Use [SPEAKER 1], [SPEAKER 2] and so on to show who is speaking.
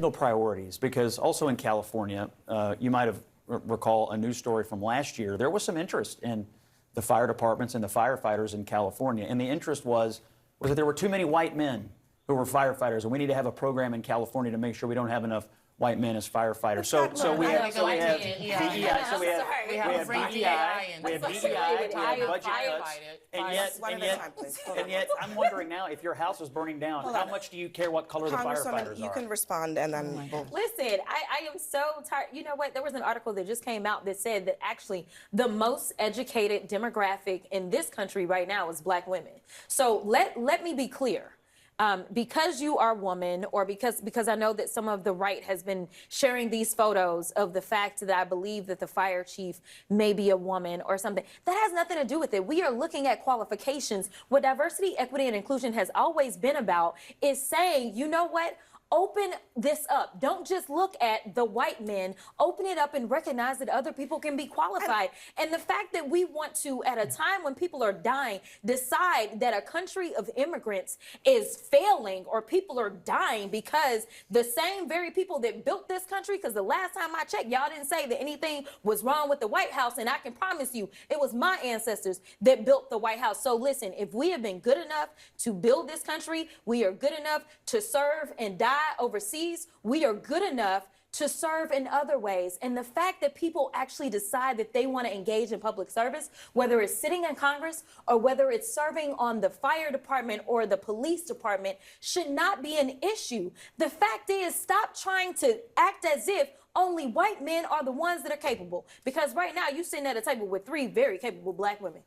[SPEAKER 1] signal priorities, because also in California, you might have recall a news story from last year. There was some interest in the fire departments and the firefighters in California, and the interest was that there were too many white men who were firefighters, and we need to have a program in California to make sure we don't have enough white men as firefighters. So we have DEI, we have budget cuts, and yet I'm wondering now, if your house is burning down, how much do you care what color the firefighters are?
[SPEAKER 2] You can respond, and then
[SPEAKER 3] Listen, I am so tired. You know what? There was an article that just came out that said that actually the most educated demographic in this country right now is black women. So let me be clear. Because you are a woman, or because I know that some of the right has been sharing these photos of the fact that I believe that the fire chief may be a woman or something, that has nothing to do with it. We are looking at qualifications. What diversity, equity, and inclusion has always been about is saying, you know what? Open this up. Don't just look at the white men. Open it up and recognize that other people can be qualified. And the fact that we want to, at a time when people are dying, decide that a country of immigrants is failing, or people are dying because the same very people that built this country, because the last time I checked, y'all didn't say that anything was wrong with the White House, and I can promise you it was my ancestors that built the White House. So listen, if we have been good enough to build this country, we are good enough to serve and die overseas, we are good enough to serve in other ways. And the fact that people actually decide that they want to engage in public service, whether it's sitting in Congress or whether it's serving on the fire department or the police department, should not be an issue. The fact is, stop trying to act as if only white men are the ones that are capable. Because right now, you're sitting at a table with 3 very capable black women.